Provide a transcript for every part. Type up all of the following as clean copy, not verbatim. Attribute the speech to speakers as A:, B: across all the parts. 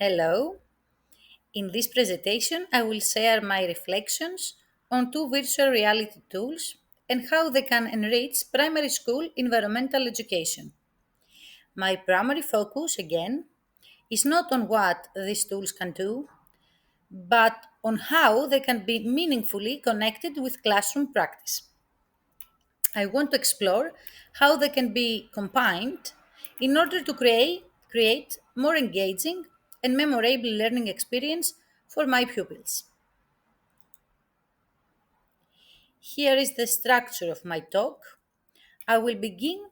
A: Hello. In this presentation, I will share my reflections on two virtual reality tools and how they can enrich primary school environmental education. My primary focus, again, is not on what these tools can do, but on how they can be meaningfully connected with classroom practice. I want to explore how they can be combined in order to create more engaging and memorable learning experience for my pupils. Here is the structure of my talk. I will begin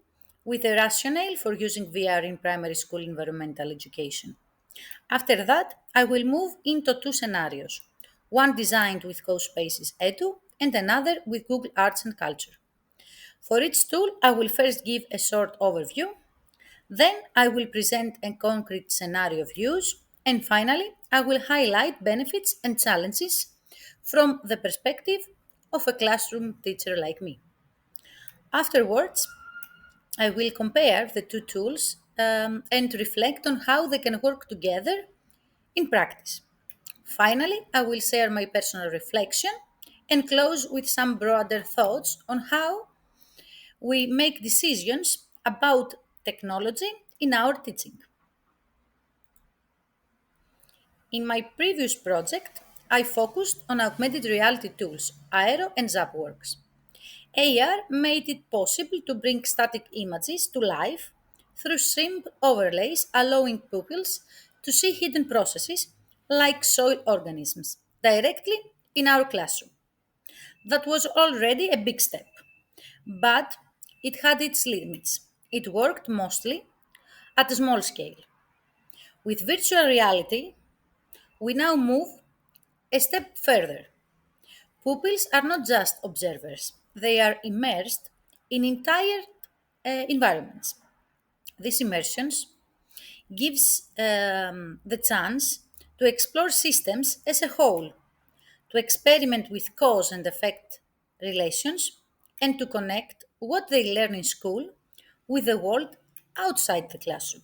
A: with a rationale for using VR in primary school environmental education. After that, I will move into two scenarios, one designed with CoSpaces Edu and another with Google Arts and Culture. For each tool, I will first give a short overview. Then I will present a concrete scenario of use, and finally, I will highlight benefits and challenges from the perspective of a classroom teacher like me. Afterwards, I will compare the two tools and reflect on how they can work together in practice. Finally, I will share my personal reflection and close with some broader thoughts on how we make decisions about technology in our teaching. In my previous project, I focused on augmented reality tools, Aero and Zapworks. AR made it possible to bring static images to life through shrimp overlays, allowing pupils to see hidden processes like soil organisms directly in our classroom. That was already a big step, but it had its limits. It worked mostly at a small scale. With virtual reality, we now move a step further. Pupils are not just observers, they are immersed in entire environments. This immersions gives the chance to explore systems as a whole, to experiment with cause and effect relations, and to connect what they learn in school with the world outside the classroom.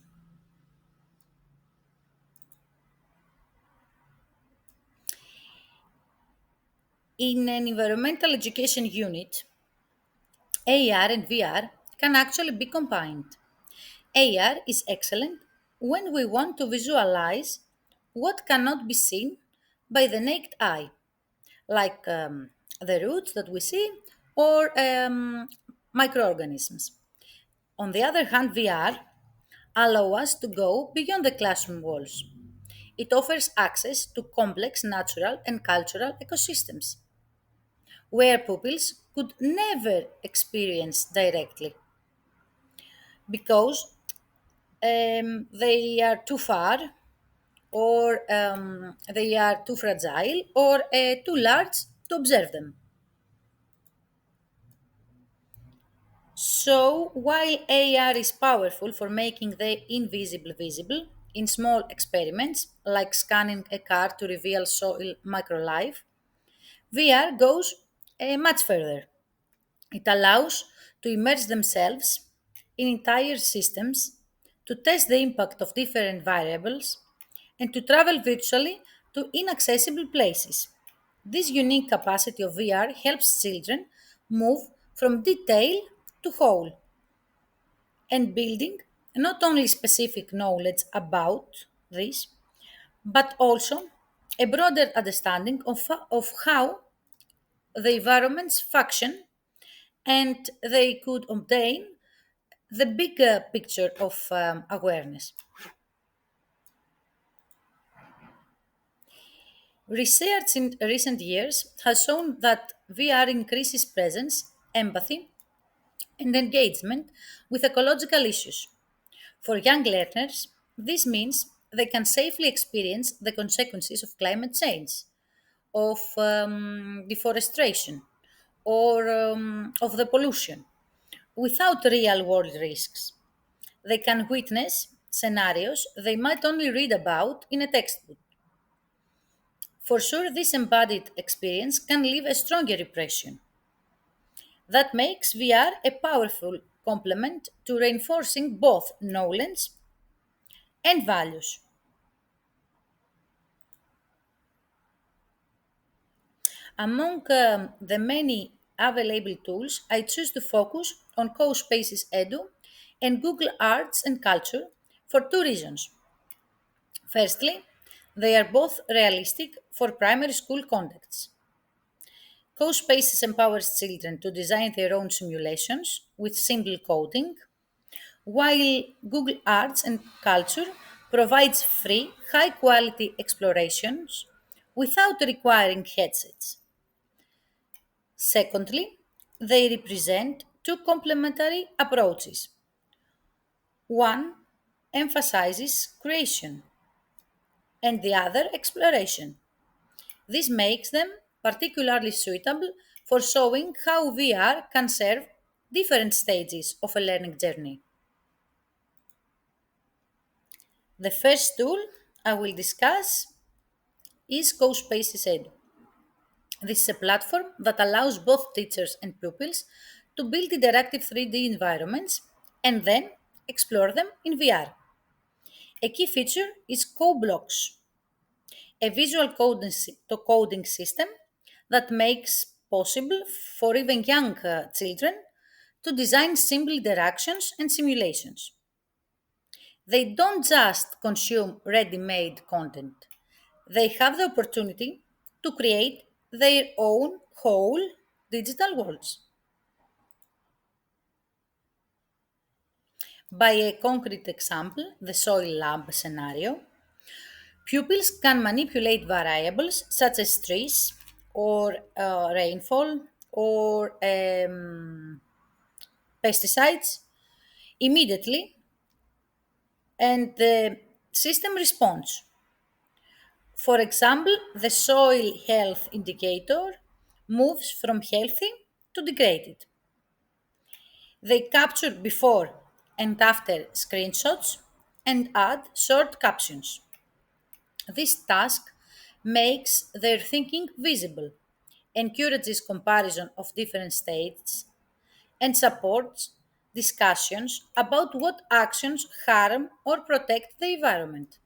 A: In an environmental education unit, AR and VR can actually be combined. AR is excellent when we want to visualize what cannot be seen by the naked eye, like the roots that we see or microorganisms. On the other hand, VR allows us to go beyond the classroom walls. It offers access to complex natural and cultural ecosystems where pupils could never experience directly because they are too far or they are too fragile or too large to observe them. So, while AR is powerful for making the invisible visible in small experiments like scanning a car to reveal soil microlife, VR goes much further. It allows to immerse themselves in entire systems, to test the impact of different variables, and to travel virtually to inaccessible places. This unique capacity of VR helps children move from detail to whole and building not only specific knowledge about this, but also a broader understanding of how the environments function and they could obtain the bigger picture of awareness. Research in recent years has shown that VR increases presence, empathy, and engagement with ecological issues. For young learners, this means they can safely experience the consequences of climate change, of deforestation, or of the pollution without real world risks. They can witness scenarios they might only read about in a textbook. For sure, this embodied experience can leave a stronger impression. That makes VR a powerful complement to reinforcing both knowledge and values. Among the many available tools, I choose to focus on CoSpaces Edu and Google Arts and Culture for two reasons. Firstly, they are both realistic for primary school contexts. CoSpaces empowers children to design their own simulations with simple coding, while Google Arts and Culture provides free, high quality explorations without requiring headsets. Secondly, they represent two complementary approaches. One emphasizes creation and the other exploration. This makes them particularly suitable for showing how VR can serve different stages of a learning journey. The first tool I will discuss is CoSpaces Edu. This is a platform that allows both teachers and pupils to build interactive 3D environments and then explore them in VR. A key feature is CoBlocks, a visual coding system that makes possible for even young children to design simple interactions and simulations. They don't just consume ready made content, they have the opportunity to create their own whole digital worlds. By a concrete example, the soil lab scenario, pupils can manipulate variables such as trees or rainfall or pesticides immediately, and the system responds. For example, the soil health indicator moves from healthy to degraded. They capture before and after screenshots and add short captions. This task makes their thinking visible, encourages comparison of different states, and supports discussions about what actions harm or protect the environment.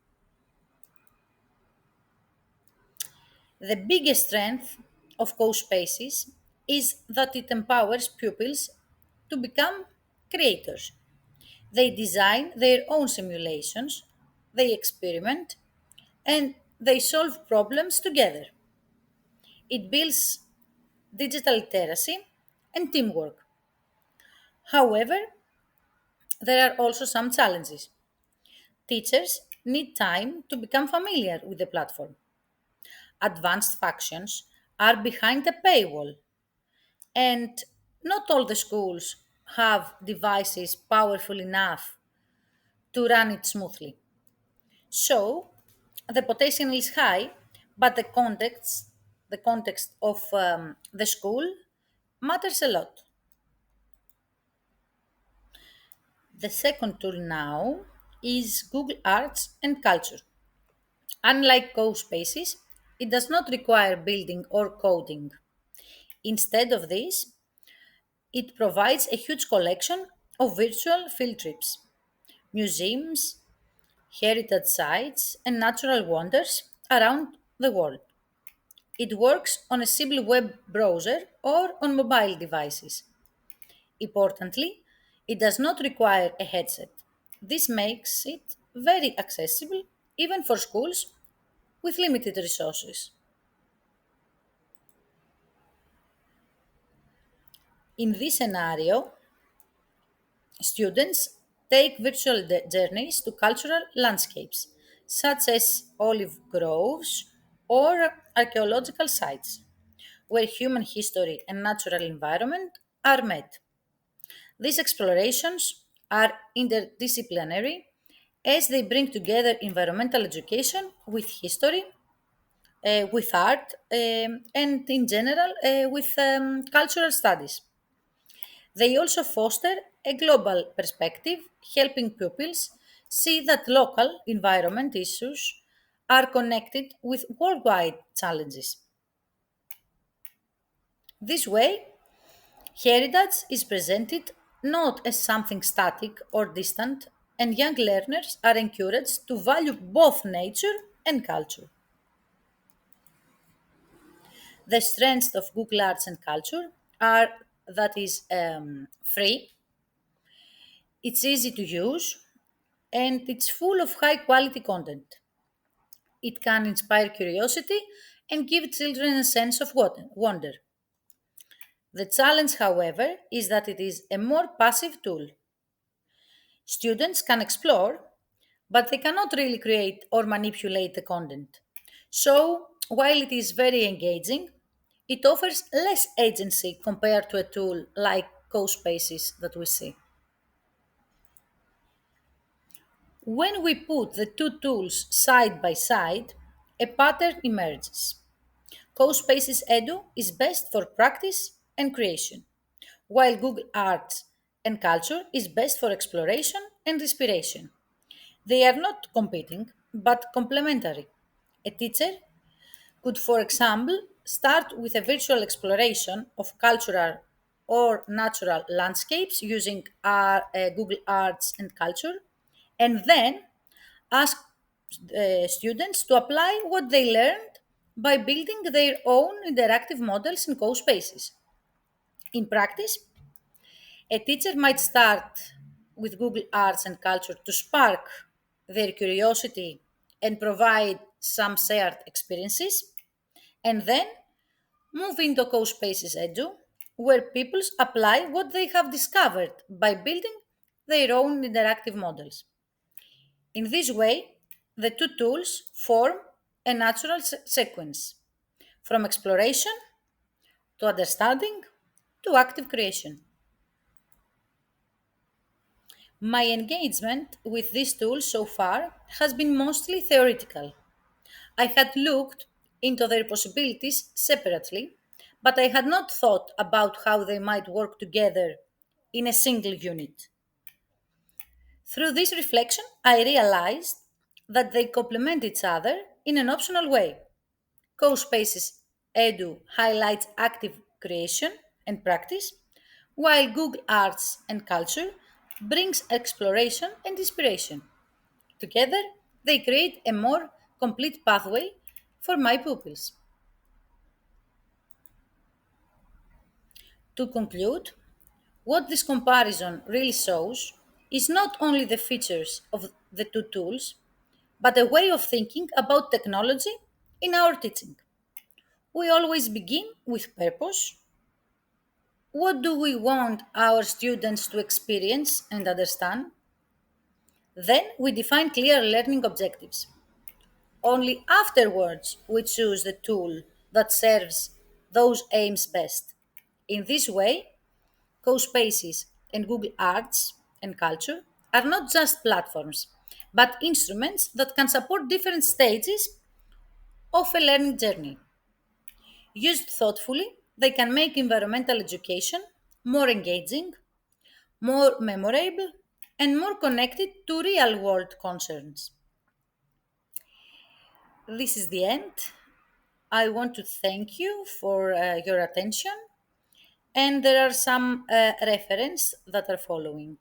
A: The biggest strength of CoSpaces is that it empowers pupils to become creators. They design their own simulations, they experiment, and they solve problems together. It builds digital literacy and teamwork. However, there are also some challenges. Teachers need time to become familiar with the platform. Advanced functions are behind a paywall, and not all the schools have devices powerful enough to run it smoothly. So, the potential is high, but the context of the school matters a lot. The second tool now is Google Arts and Culture. Unlike CoSpaces, it does not require building or coding. Instead of this, it provides a huge collection of virtual field trips, museums, heritage sites, and natural wonders around the world. It works on a simple web browser or on mobile devices. Importantly, it does not require a headset. This makes it very accessible even for schools with limited resources. In this scenario, students take virtual journeys to cultural landscapes, such as olive groves or archaeological sites, where human history and natural environment are met. These explorations are interdisciplinary as they bring together environmental education with history, with art, and in general with cultural studies. They also foster a global perspective, helping pupils see that local environment issues are connected with worldwide challenges. This way, heritage is presented not as something static or distant, and young learners are encouraged to value both nature and culture. The strengths of Google Arts and Culture are that is free, it's easy to use, and it's full of high quality content. It can inspire curiosity and give children a sense of wonder. The challenge, however, is that it is a more passive tool. Students can explore, but they cannot really create or manipulate the content. So, while it is very engaging, it offers less agency compared to a tool like CoSpaces that we see. When we put the two tools side by side, a pattern emerges. CoSpaces Edu is best for practice and creation, while Google Arts and Culture is best for exploration and inspiration. They are not competing, but complementary. A teacher could, for example, start with a virtual exploration of cultural or natural landscapes using Google Arts and Culture, and then ask students to apply what they learned by building their own interactive models in co-spaces. In practice, a teacher might start with Google Arts and Culture to spark their curiosity and provide some shared experiences, and then move into co-spaces edu, where pupils apply what they have discovered by building their own interactive models. In this way, the two tools form a natural sequence from exploration to understanding to active creation. My engagement with these tools so far has been mostly theoretical. I had looked into their possibilities separately, but I had not thought about how they might work together in a single unit. Through this reflection, I realized that they complement each other in an optional way. CoSpaces Edu highlights active creation and practice, while Google Arts and Culture brings exploration and inspiration. Together, they create a more complete pathway for my pupils. To conclude, what this comparison really shows is not only the features of the two tools, but a way of thinking about technology in our teaching. We always begin with purpose. What do we want our students to experience and understand? Then we define clear learning objectives. Only afterwards we choose the tool that serves those aims best. In this way, CoSpaces and Google Arts and Culture are not just platforms, but instruments that can support different stages of a learning journey. Used thoughtfully, they can make environmental education more engaging, more memorable, and more connected to real world concerns. This is the end. I want to thank you for your attention, and there are some references that are following.